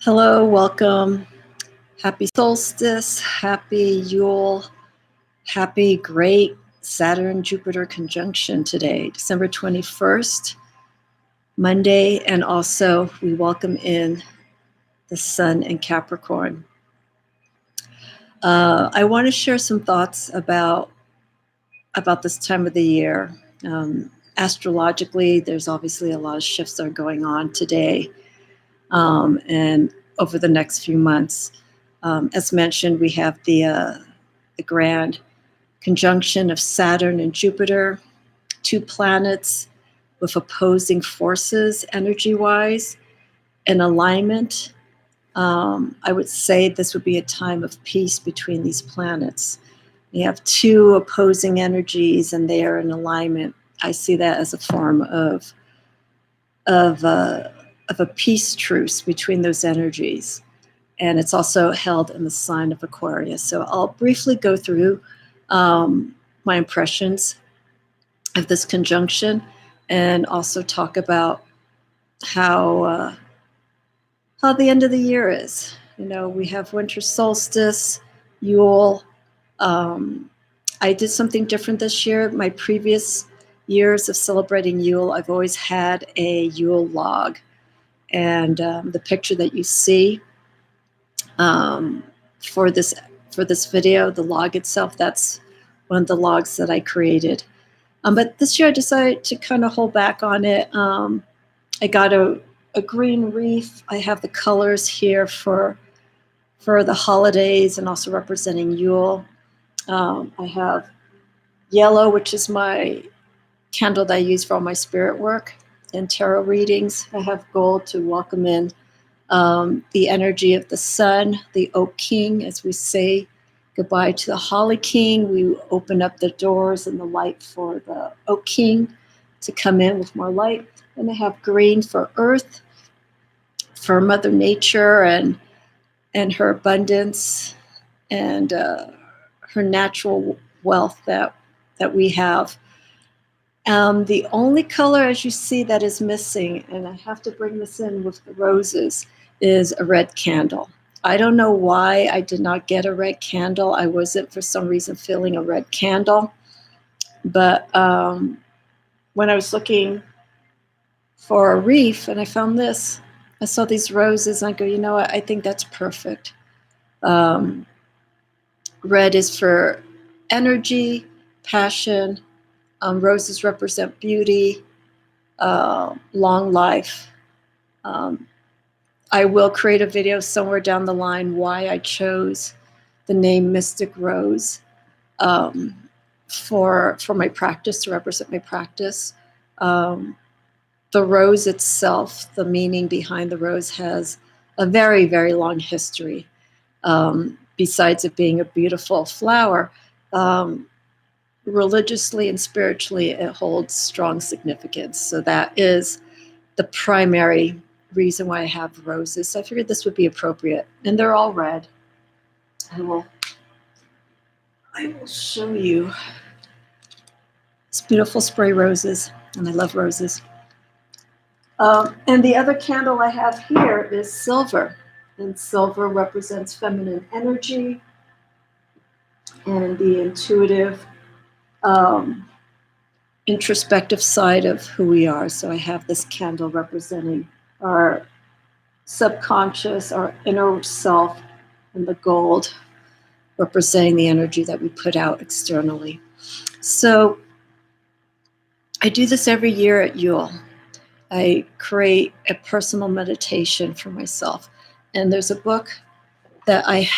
Hello, welcome. Happy Solstice, happy Yule, happy great Saturn Jupiter conjunction today, December 21st, Monday, and also we welcome in the Sun in Capricorn. I want to share some thoughts about this time of the year. Astrologically, there's obviously a lot of shifts that are going on today. And over the next few months. As mentioned, we have the grand conjunction of Saturn and Jupiter, two planets with opposing forces energy-wise, in alignment. I would say this would be a time of peace between these planets. You have two opposing energies and they are in alignment. I see that as a form of a peace truce between those energies. And it's also held in the sign of Aquarius. So I'll briefly go through my impressions of this conjunction and also talk about how the end of the year is. You know, we have winter solstice, Yule. I did something different this year. My previous years of celebrating Yule, I've always had a Yule log. And the picture that you see for this video, the log itself, that's one of the logs that I created. But this year I decided to kind of hold back on it. I got a green wreath. I have the colors here for the holidays and also representing Yule. I have yellow, which is my candle that I use for all my spirit work and tarot readings. I have gold to welcome in the energy of the sun, the Oak King, as we say goodbye to the Holly King. We open up the doors and the light for the Oak King to come in with more light. And I have green for Earth, for Mother Nature and her abundance and her natural wealth that we have. The only color, as you see, that is missing, and I have to bring this in with the roses, is a red candle. I don't know why I did not get a red candle. I wasn't, for some reason, feeling a red candle. But when I was looking for a wreath and I found this, I saw these roses, and I go, you know what? I think that's perfect. Red is for energy, passion. Roses represent beauty, long life. I will create a video somewhere down the line why I chose the name Mystic Rose for my practice, to represent my practice. The rose itself, the meaning behind the rose, has a very, very long history. Besides it being a beautiful flower, religiously and spiritually, it holds strong significance. So that is the primary reason why I have roses. So I figured this would be appropriate. And they're all red. I will show you. It's beautiful spray roses, and I love roses. And the other candle I have here is silver. And silver represents feminine energy and the intuitive, introspective side of who we are. So I have this candle representing our subconscious, our inner self, and the gold representing the energy that we put out externally. So I do this every year at Yule. I create a personal meditation for myself. And there's a book that I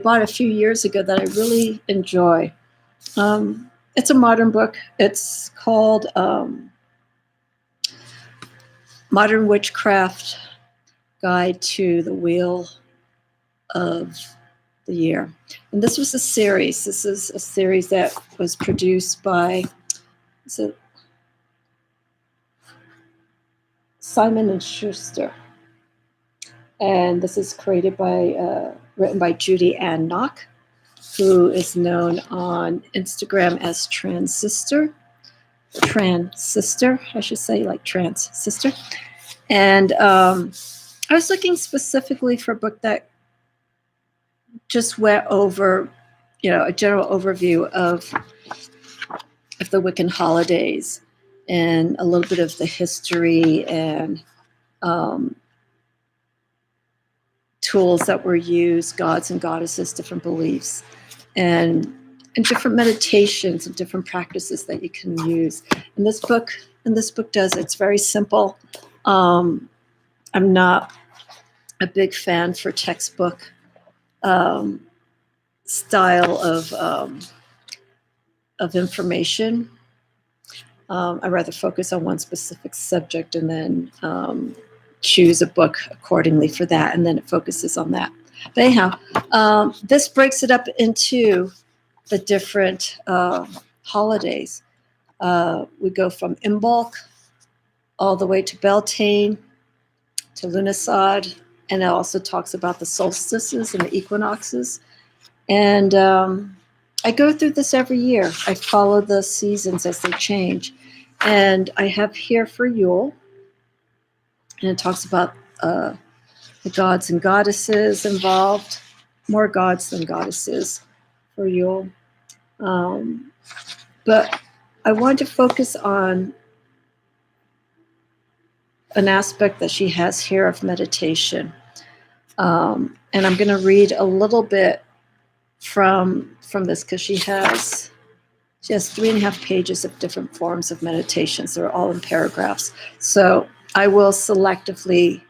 bought a few years ago that I really enjoy. It's a modern book. It's called Modern Witchcraft Guide to the Wheel of the Year. And this was a series. This is a series that was produced by Simon and Schuster. And this is created by, written by Judy Ann Knock, who is known on Instagram as Transistor, I should say, like Trans Sister. And I was looking specifically for a book that just went over, a general overview of the Wiccan holidays and a little bit of the history and tools that were used, gods and goddesses, different beliefs, and different meditations and different practices that you can use. And this book does. It's very simple. I'm not a big fan for textbook style of information. I rather focus on one specific subject and then choose a book accordingly for that, and then it focuses on that. But anyhow, this breaks it up into the different holidays. We go from Imbolc all the way to Beltane to Lughnasadh, and it also talks about the solstices and the equinoxes. And I go through this every year. I follow the seasons as they change. And I have here for Yule, and it talks about the gods and goddesses involved, more gods than goddesses for Yule. But I want to focus on an aspect that she has here of meditation. And I'm going to read a little bit from this, because she has 3.5 pages of different forms of meditations. They're all in paragraphs. So I will selectively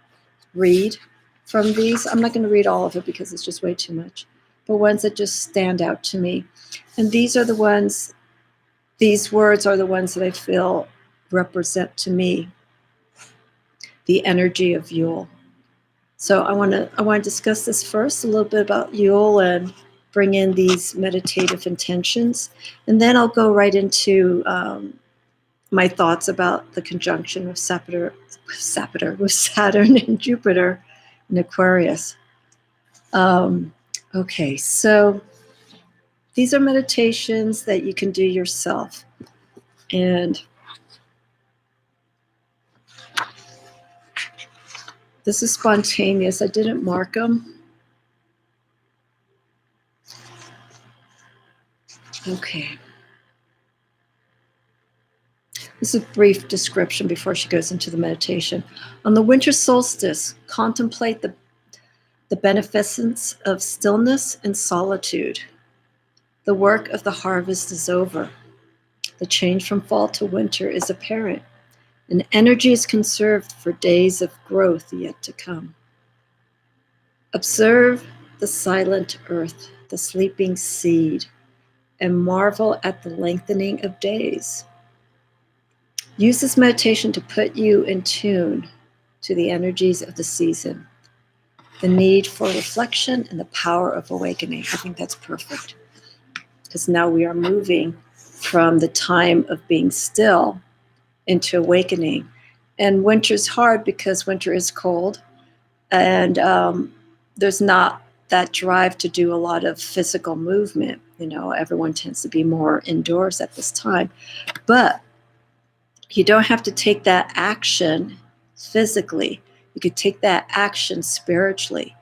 read from these. I'm not going to read all of it because it's just way too much, but ones that just stand out to me. And these words are the ones that I feel represent to me the energy of Yule. So I want to discuss this first, a little bit about Yule, and bring in these meditative intentions. And then I'll go right into my thoughts about the conjunction with Saturn and Jupiter in Aquarius. Okay, so these are meditations that you can do yourself. And this is spontaneous. I didn't mark them. Okay. This is a brief description before she goes into the meditation. On the winter solstice, contemplate the beneficence of stillness and solitude. The work of the harvest is over. The change from fall to winter is apparent, and energy is conserved for days of growth yet to come. Observe the silent earth, the sleeping seed, and marvel at the lengthening of days. Use this meditation to put you in tune to the energies of the season, the need for reflection, and the power of awakening. I think that's perfect, because now we are moving from the time of being still into awakening. And winter's hard because winter is cold, and there's not that drive to do a lot of physical movement. Everyone tends to be more indoors at this time. But you don't have to take that action physically. You could take that action spiritually.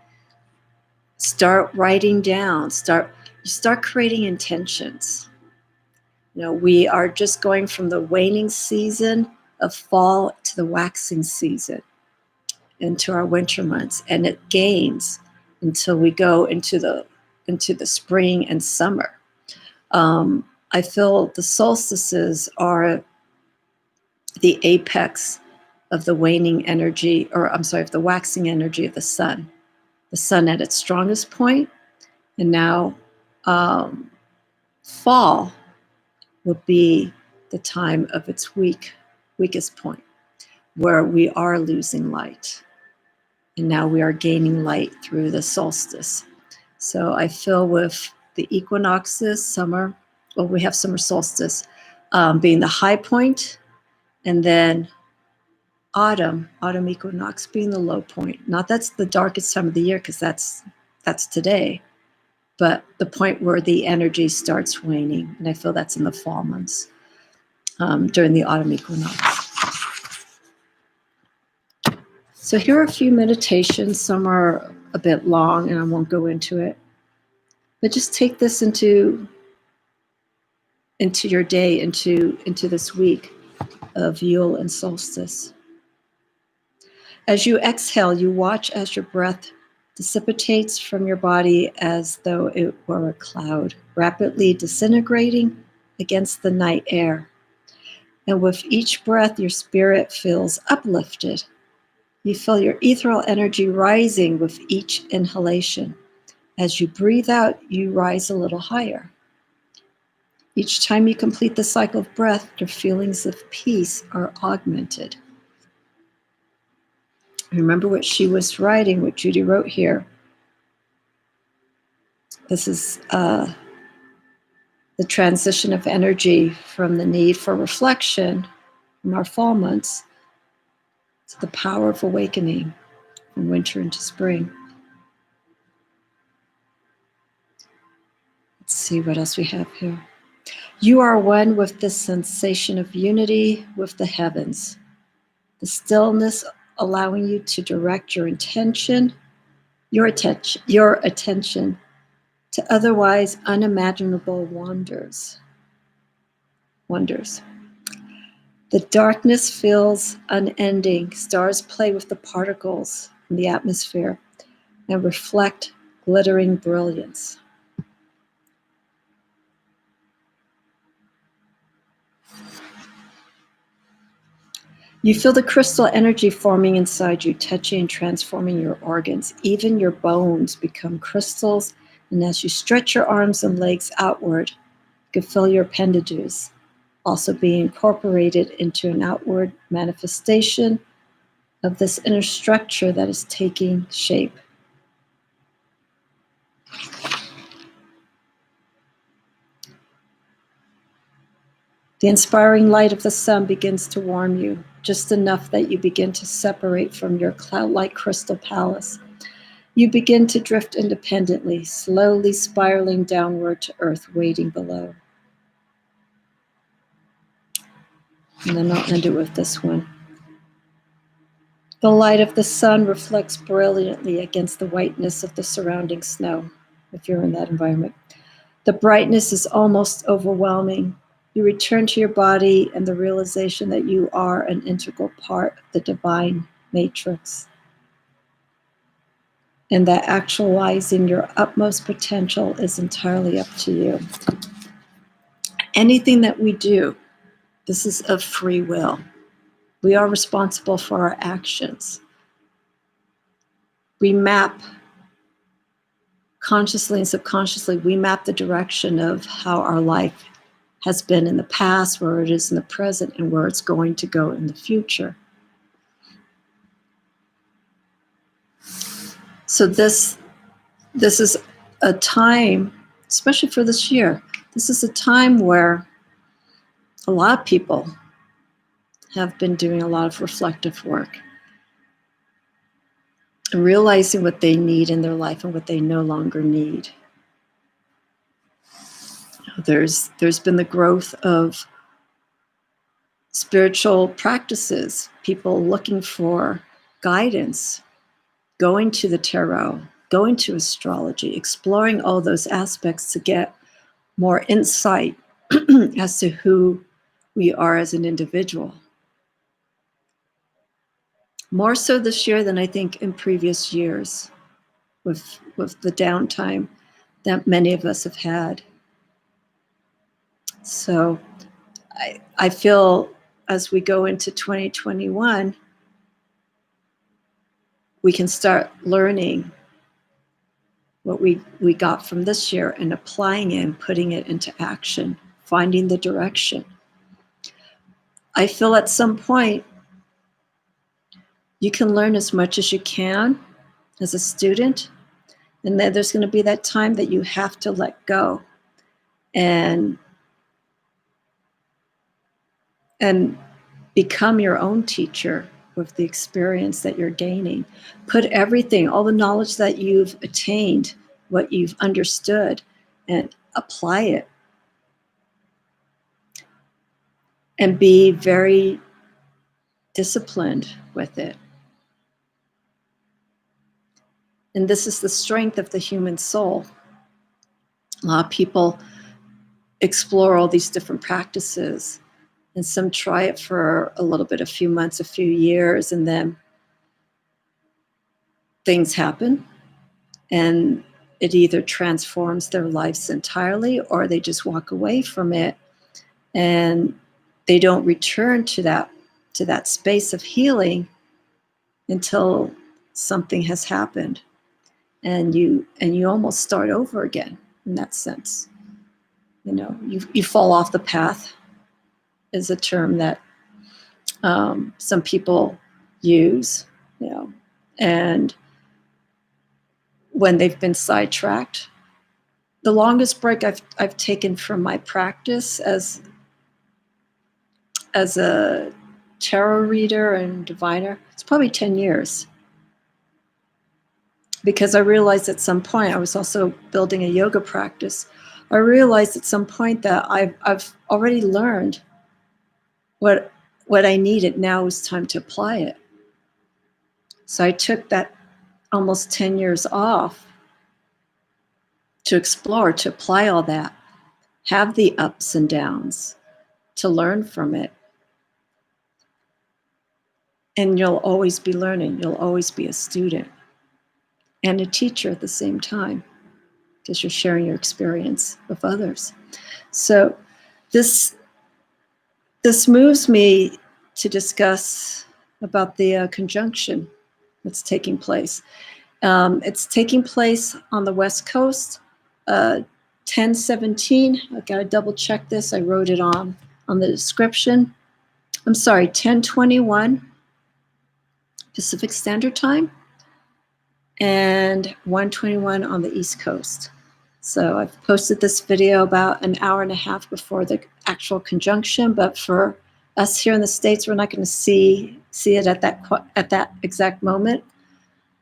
Start writing down. Start creating intentions. We are just going from the waning season of fall to the waxing season into our winter months, and it gains until we go into the spring and summer. I feel the solstices are the apex of the waning energy, of the waxing energy of the sun. The sun at its strongest point, and now fall will be the time of its weakest point, where we are losing light. And now we are gaining light through the solstice. So I feel with the equinoxes, we have summer solstice being the high point, and then autumn equinox being the low point. Not that's the darkest time of the year, because that's today, but the point where the energy starts waning. And I feel that's in the fall months, during the autumn equinox. So here are a few meditations. Some are a bit long and I won't go into it. But just take this into your day, into this week of Yule and Solstice. As you exhale, you watch as your breath dissipates from your body as though it were a cloud, rapidly disintegrating against the night air. And with each breath, your spirit feels uplifted. You feel your ethereal energy rising with each inhalation. As you breathe out, you rise a little higher. Each time you complete the cycle of breath, your feelings of peace are augmented. Remember what she was writing, what Judy wrote here. This is the transition of energy from the need for reflection from our fall months to the power of awakening from winter into spring. Let's see what else we have here. You are one with the sensation of unity with the heavens. The stillness allowing you to direct your attention to otherwise unimaginable wonders. The darkness feels unending. Stars play with the particles in the atmosphere and reflect glittering brilliance. You feel the crystal energy forming inside you, touching and transforming your organs. Even your bones become crystals, and as you stretch your arms and legs outward, you can feel your appendages also being incorporated into an outward manifestation of this inner structure that is taking shape. The inspiring light of the sun begins to warm you, just enough that you begin to separate from your cloud-like crystal palace. You begin to drift independently, slowly spiraling downward to earth waiting below. And then I'll end it with this one. The light of the sun reflects brilliantly against the whiteness of the surrounding snow, if you're in that environment. The brightness is almost overwhelming. You return to your body and the realization that you are an integral part of the divine matrix, and that actualizing your utmost potential is entirely up to you. Anything that we do, this is of free will. We are responsible for our actions. We map, consciously and subconsciously, we map the direction of how our life has been in the past, where it is in the present, and where it's going to go in the future. So this is a time, especially for this year, this is a time where a lot of people have been doing a lot of reflective work and realizing what they need in their life and what they no longer need. There's been the growth of spiritual practices, people looking for guidance, going to the tarot, going to astrology, exploring all those aspects to get more insight as to who we are as an individual. More so this year than I think in previous years, with the downtime that many of us have had. So I feel as we go into 2021, we can start learning what we got from this year and applying it and putting it into action, finding the direction. I feel at some point you can learn as much as you can as a student, and then there's going to be that time that you have to let go and become your own teacher with the experience that you're gaining. Put everything, all the knowledge that you've attained, what you've understood, and apply it. And be very disciplined with it. And this is the strength of the human soul. A lot of people explore all these different practices, and some try it for a little bit, a few months, a few years, and then things happen, and it either transforms their lives entirely, or they just walk away from it, and they don't return to that space of healing until something has happened, and you almost start over again in that sense. You fall off the path is a term that some people use, and when they've been sidetracked. The longest break I've taken from my practice as a tarot reader and diviner, it's probably 10 years. Because I realized at some point, I was also building a yoga practice. I realized at some point that I've already learned what I needed. Now it was time to apply it. So I took that almost 10 years off to explore, to apply all that, have the ups and downs, to learn from it. And you'll always be learning. You'll always be a student and a teacher at the same time, because you're sharing your experience with others. So this moves me to discuss about the conjunction that's taking place. It's taking place on the West Coast, 10/17. I gotta double check this. I wrote it on the description. I'm sorry, 10/21 Pacific Standard Time and 1:21 on the East Coast. So I've posted this video about an hour and a half before the actual conjunction, but for us here in the States, we're not going to see it at that exact moment.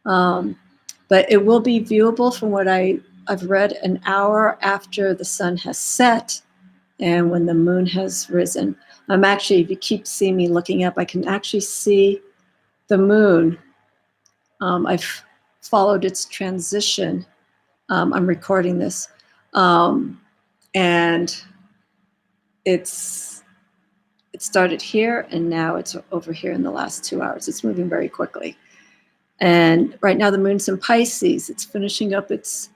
But it will be viewable from what I've read an hour after the sun has set and when the moon has risen. I'm actually, if you keep seeing me looking up, I can actually see the moon. I've followed its transition. I'm recording this. And it started here, and now it's over here in the last 2 hours. It's moving very quickly. And right now the moon's in Pisces. It's finishing up its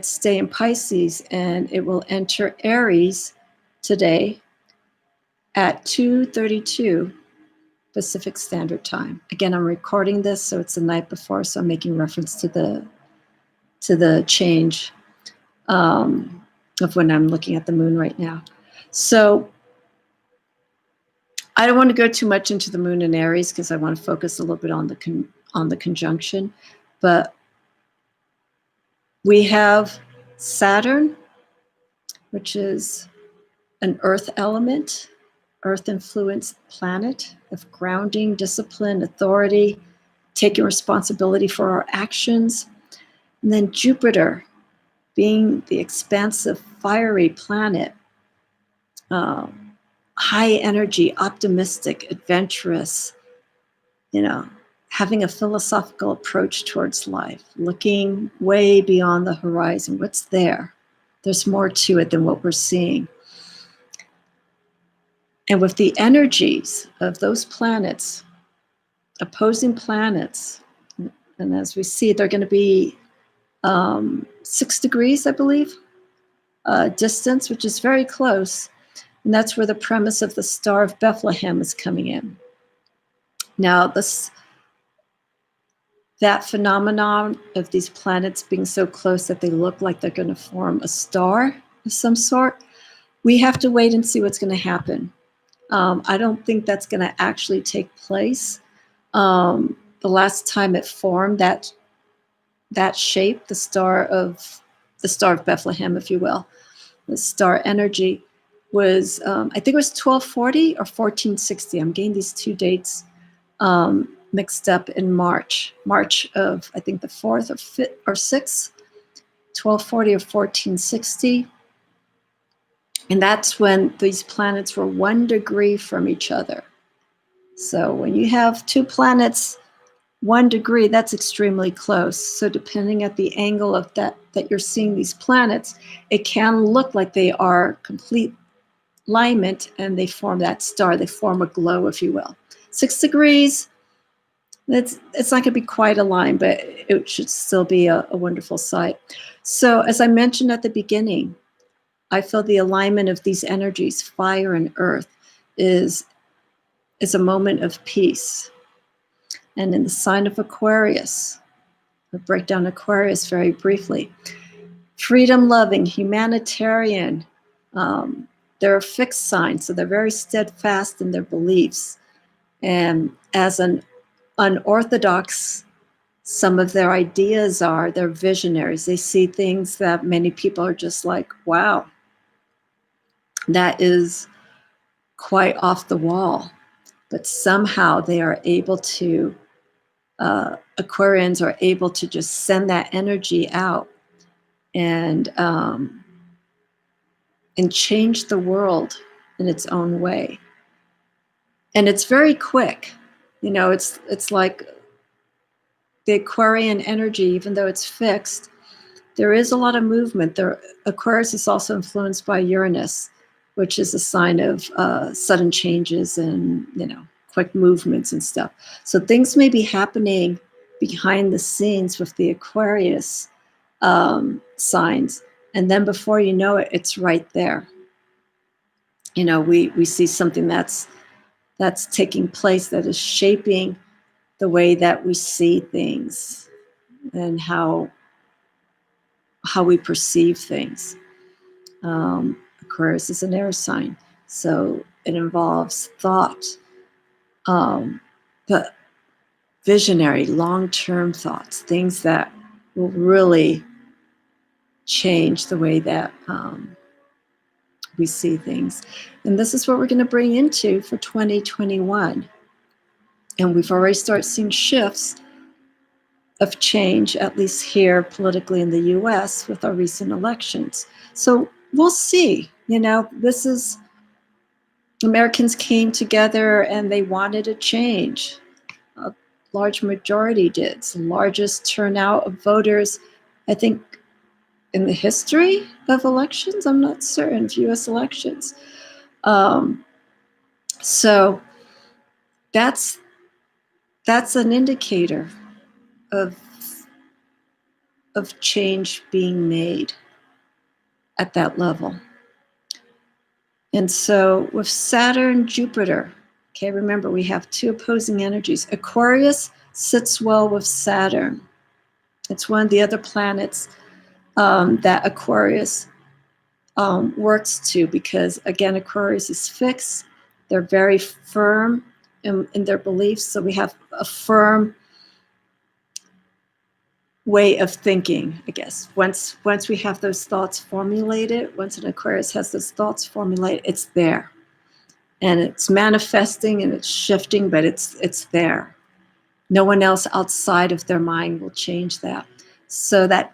stay in Pisces, and it will enter Aries today at 2:32 Pacific Standard Time. Again, I'm recording this, so it's the night before, so I'm making reference to the change of when I'm looking at the moon right now. So I don't want to go too much into the moon in Aries because I want to focus a little bit on the conjunction. But we have Saturn, which is an earth element, earth influenced planet of grounding, discipline, authority, taking responsibility for our actions. And then Jupiter, being the expansive, fiery planet, high energy, optimistic, adventurous, having a philosophical approach towards life, looking way beyond the horizon. What's there? There's more to it than what we're seeing. And with the energies of those planets, opposing planets, and as we see, they're going to be 6 degrees, I believe, distance, which is very close. And that's where the premise of the Star of Bethlehem is coming in. Now, that phenomenon of these planets being so close that they look like they're going to form a star of some sort, we have to wait and see what's going to happen. I don't think that's going to actually take place. The last time it formed that shape, the Star of Bethlehem, if you will, the star energy was, I think it was 1240 or 1460. I'm getting these two dates mixed up in March of, I think, the 4th or 5th or 6th, 1240 or 1460. And that's when these planets were 1 degree from each other. So when you have two planets 1 degree, that's extremely close. So depending at the angle of that you're seeing these planets, it can look like they are complete alignment and they form that star. They form a glow, if you will. 6 degrees, it's not going to be quite aligned, but it should still be a wonderful sight. So as I mentioned at the beginning, I feel the alignment of these energies, fire and earth, is a moment of peace. And in the sign of Aquarius, I'll break down Aquarius very briefly. Freedom-loving, humanitarian. They're a fixed sign, so they're very steadfast in their beliefs. And as an unorthodox, some of their ideas are, they're visionaries. They see things that many people are just like, wow, that is quite off the wall. But somehow they are able to, Aquarians are able to just send that energy out and change the world in its own way. And it's very quick. You know, it's like the Aquarian energy, even though it's fixed, there is a lot of movement. Aquarius is also influenced by Uranus, which is a sign of sudden changes and, you know, quick movements and stuff. So things may be happening behind the scenes with the Aquarius signs. And then before you know it, it's right there. You know, we see something that's taking place that is shaping the way that we see things and how we perceive things. Aquarius is an air sign, so it involves thought, but visionary, long-term thoughts, things that will really change the way that we see things. And this is what we're going to bring into for 2021. And we've already started seeing shifts of change, at least here politically in the US with our recent elections. So we'll see. You know, this is, Americans came together and they wanted a change. A large majority did. It's the largest turnout of voters, I think, in the history of elections. I'm not certain, of US elections. So that's an indicator of change being made at that level. And so with Saturn, Jupiter, okay, remember we have 2 opposing energies. Aquarius sits well with Saturn. It's one of the other planets that Aquarius works to, because again, Aquarius is fixed. They're very firm in their beliefs. So we have a firm way of thinking, I guess. Once we have those thoughts formulated, once an Aquarius has those thoughts formulated, it's there. And it's manifesting and it's shifting, but it's there. No one else outside of their mind will change that. So that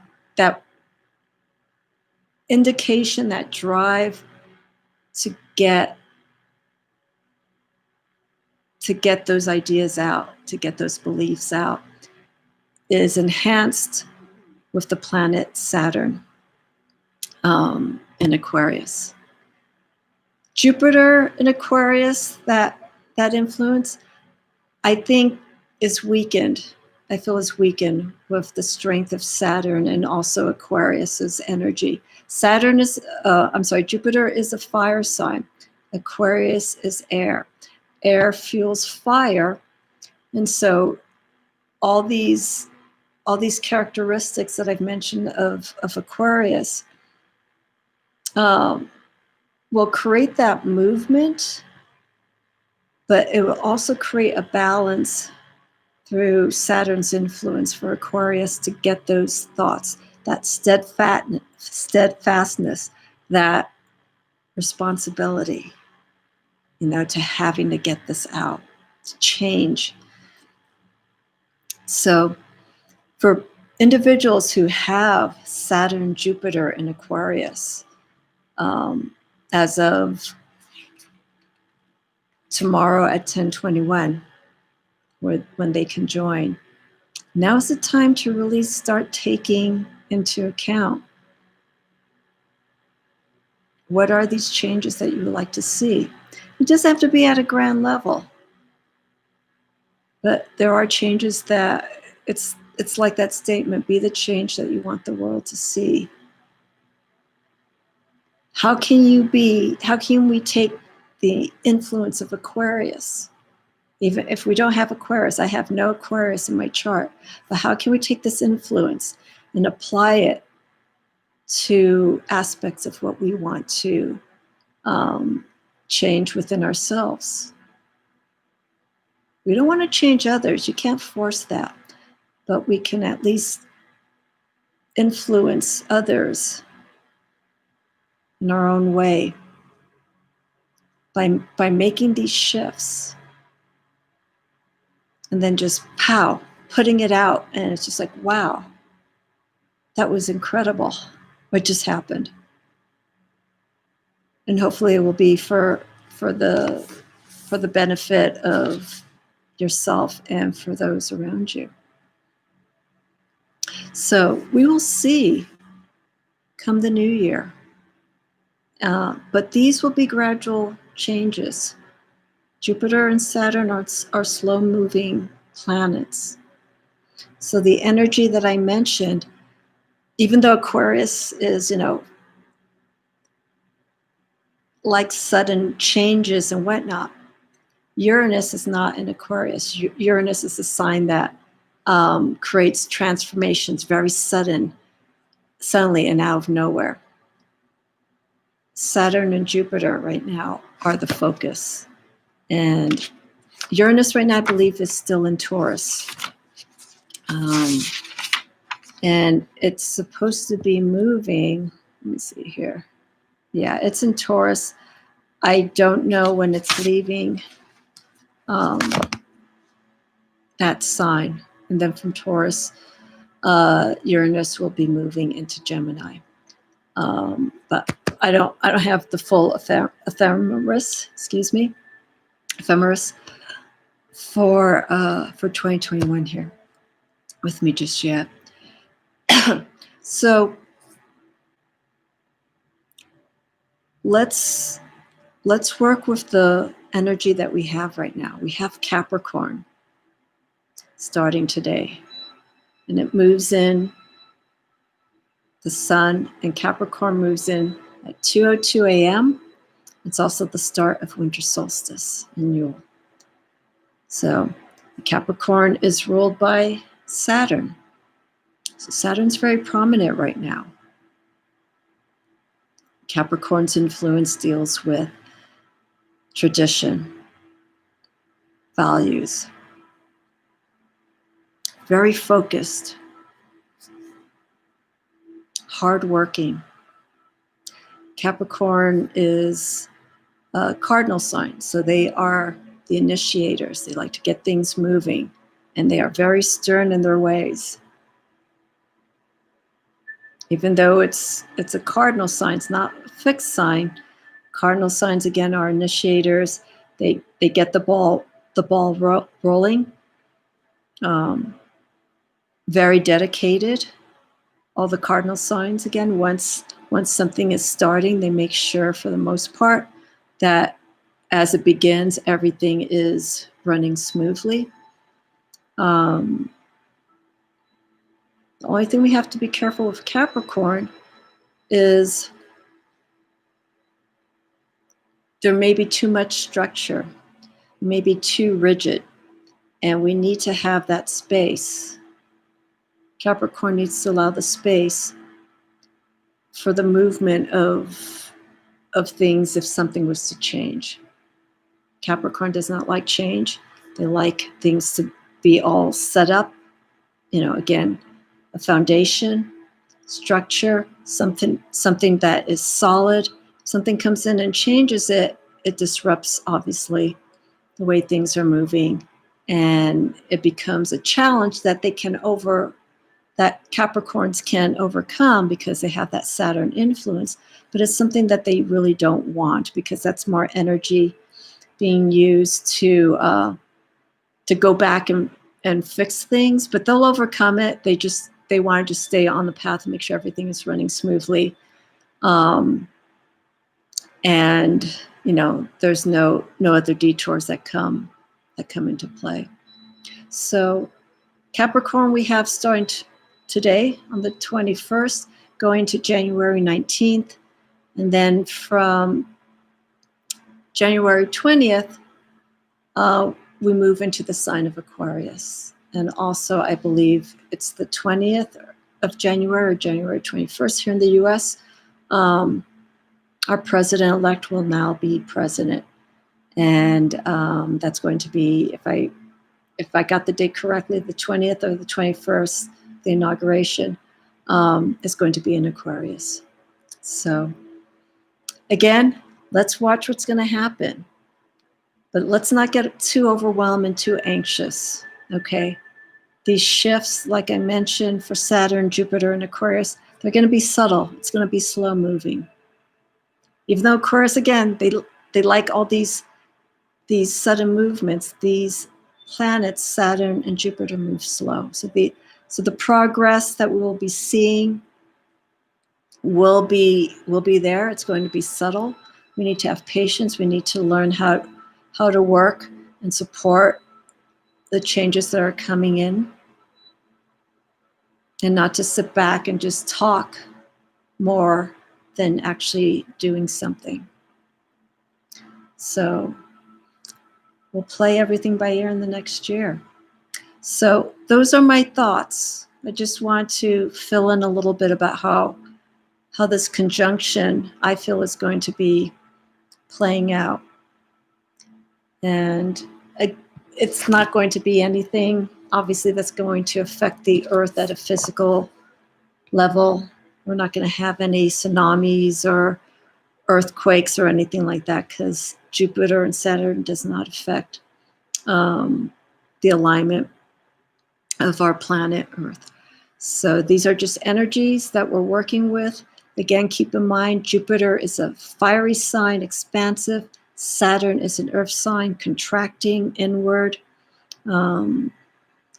indication, that drive to get those ideas out, to get those beliefs out, is enhanced with the planet Saturn in Aquarius. Jupiter in Aquarius, that influence, I think is weakened. I feel is weakened with the strength of Saturn and also Aquarius's energy. Jupiter is a fire sign. Aquarius is air. Air fuels fire. And so all these characteristics that I've mentioned of Aquarius will create that movement, but it will also create a balance through Saturn's influence for Aquarius to get those thoughts, that steadfastness, that responsibility, you know, to having to get this out, to change. So for individuals who have Saturn, Jupiter in Aquarius, as of tomorrow at 10:21, when they can join, Now is the time to really start taking into account, what are these changes that you would like to see? It doesn't have to be at a grand level, but there are changes that it's like that statement, be the change that you want the world to see. How can we take the influence of Aquarius? Even if we don't have Aquarius, I have no Aquarius in my chart, but how can we take this influence and apply it to aspects of what we want to change within ourselves? We don't want to change others. You can't force that, but we can at least influence others in our own way by making these shifts, and then just putting it out, and it's just like, wow, that was incredible what just happened. And hopefully it will be for the benefit of yourself and for those around you. So we will see come the new year. But these will be gradual changes. Jupiter and Saturn are slow-moving planets. So the energy that I mentioned, even though Aquarius is, like sudden changes and whatnot, Uranus is not in Aquarius. Uranus is a sign that creates transformations very suddenly and out of nowhere. Saturn and Jupiter right now are the focus. And Uranus right now, I believe, is still in Taurus. And it's supposed to be moving. Let me see here. Yeah, it's in Taurus. I don't know when it's leaving that sign. And then from Taurus, Uranus will be moving into Gemini. But I don't have the full ephemeris for 2021 here with me just yet. So let's work with the energy that we have right now. We have Capricorn starting today, and it moves in. The sun and Capricorn moves in at 2:02 a.m. It's also the start of winter solstice in Yule. So Capricorn is ruled by Saturn. So Saturn's very prominent right now. Capricorn's influence deals with tradition, values, very focused, hardworking. Capricorn is a cardinal sign, so they are the initiators. They like to get things moving, and they are very stern in their ways. Even though it's a cardinal sign, it's not a fixed sign. Cardinal signs, again, are initiators. They get the ball rolling. Very dedicated. All the cardinal signs, again, once something is starting, they make sure, for the most part, that as it begins, everything is running smoothly. The only thing we have to be careful with Capricorn is there may be too much structure, maybe too rigid, and we need to have that space. Capricorn needs to allow the space for the movement of things if something was to change. Capricorn does not like change. They like things to be all set up. Again, a foundation, structure, something that is solid. Something comes in and changes it, it disrupts, obviously, the way things are moving. And it becomes a challenge that that Capricorns can overcome because they have that Saturn influence. But it's something that they really don't want, because that's more energy being used to go back and and fix things, but they'll overcome it. They want to just stay on the path and make sure everything is running smoothly. And there's no other detours that come into play. So Capricorn, we have starting today on the 21st, going to January 19th, and then from January 20th, we move into the sign of Aquarius. And also, I believe it's the 20th of January or January 21st here in the US. Our president-elect will now be president. And that's going to be, if I got the date correctly, the 20th or the 21st, the inauguration is going to be in Aquarius. So again, let's watch what's going to happen. But let's not get too overwhelmed and too anxious, okay? These shifts, like I mentioned, for Saturn, Jupiter, and Aquarius, they're going to be subtle. It's going to be slow moving. Even though Aquarius, again, they like all these sudden movements. These planets, Saturn and Jupiter, move slow. So the progress that we will be seeing will be there. It's going to be subtle. We need to have patience. We need to learn how to work and support the changes that are coming in, and not to sit back and just talk more than actually doing something. So we'll play everything by ear in the next year. So those are my thoughts. I just want to fill in a little bit about how this conjunction, I feel, is going to be playing out. And it's not going to be anything, obviously, that's going to affect the Earth at a physical level. We're not going to have any tsunamis or earthquakes or anything like that, because Jupiter and Saturn does not affect the alignment of our planet Earth. So these are just energies that we're working with. Again, keep in mind, Jupiter is a fiery sign, expansive. Saturn is an earth sign, contracting inward.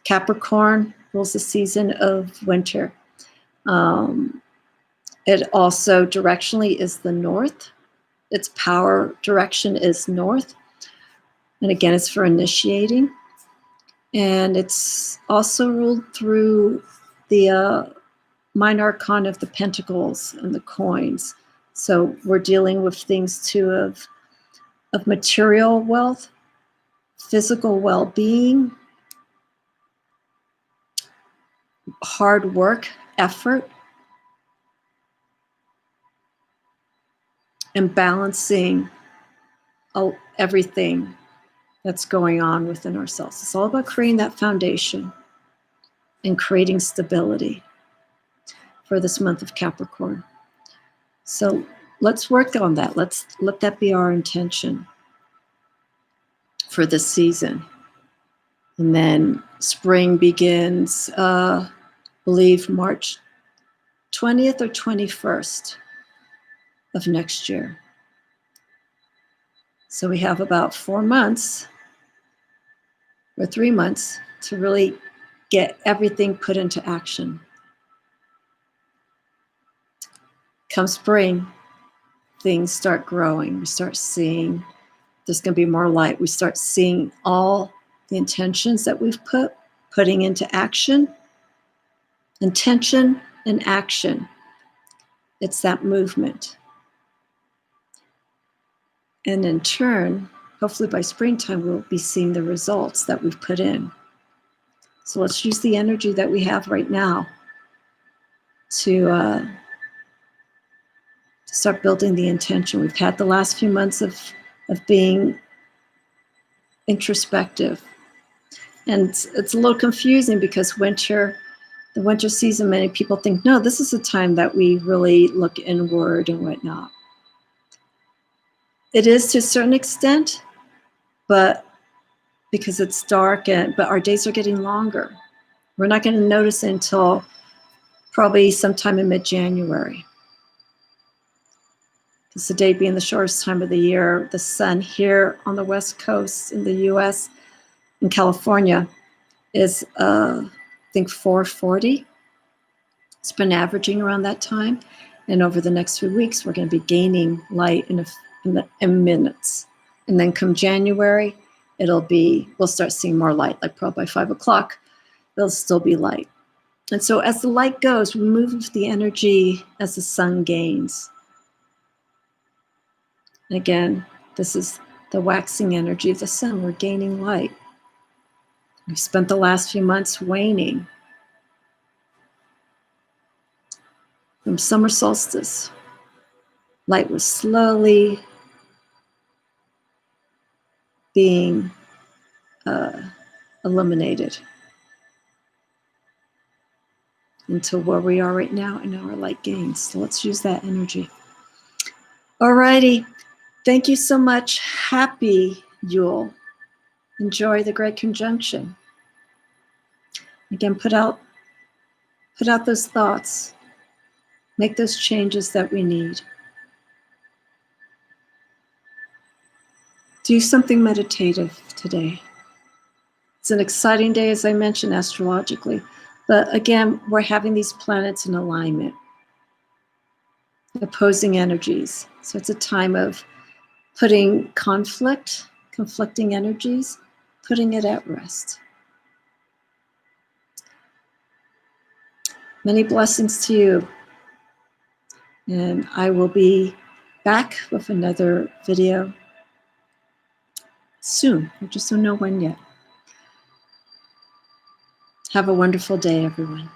Capricorn rules the season of winter. It also directionally is the north. Its power direction is north. And again, it's for initiating. And it's also ruled through the minor arcana of the pentacles and the coins. So we're dealing with things too of material wealth, physical well-being, hard work, effort, and balancing everything that's going on within ourselves. It's all about creating that foundation and creating stability for this month of Capricorn. So let's work on that. Let's let that be our intention for this season. And then spring begins, I believe, March 20th or 21st of next year. So we have about 4 months or 3 months to really get everything put into action. Come spring, things start growing. We start seeing there's going to be more light. We start seeing all the intentions that we've putting into action. Intention and action. It's that movement. And in turn, hopefully by springtime, we'll be seeing the results that we've put in. So let's use the energy that we have right now to start building the intention. We've had the last few months of being introspective. And it's a little confusing because the winter season, many people think, no, this is a time that we really look inward and whatnot. It is to a certain extent, but because it's dark, but our days are getting longer. We're not going to notice it until probably sometime in mid-January. It's the day being the shortest time of the year. The sun here on the West Coast in the US, in California, is, I think, 4:40. It's been averaging around that time. And over the next few weeks, we're going to be gaining light in minutes. And then come January, we'll start seeing more light, like probably by 5 o'clock, there'll still be light. And so as the light goes, we move the energy as the sun gains. And again, this is the waxing energy of the sun. We're gaining light. We've spent the last few months waning. From summer solstice, light was slowly being eliminated until where we are right now in our light gains. So let's use that energy. Alrighty. Thank you so much. Happy Yule. Enjoy the great conjunction. Again, put out those thoughts. Make those changes that we need. Do something meditative today. It's an exciting day, as I mentioned, astrologically. But again, we're having these planets in alignment, opposing energies. So it's a time of putting conflicting energies, putting it at rest. Many blessings to you. And I will be back with another video soon. I just don't know when yet. Have a wonderful day, everyone.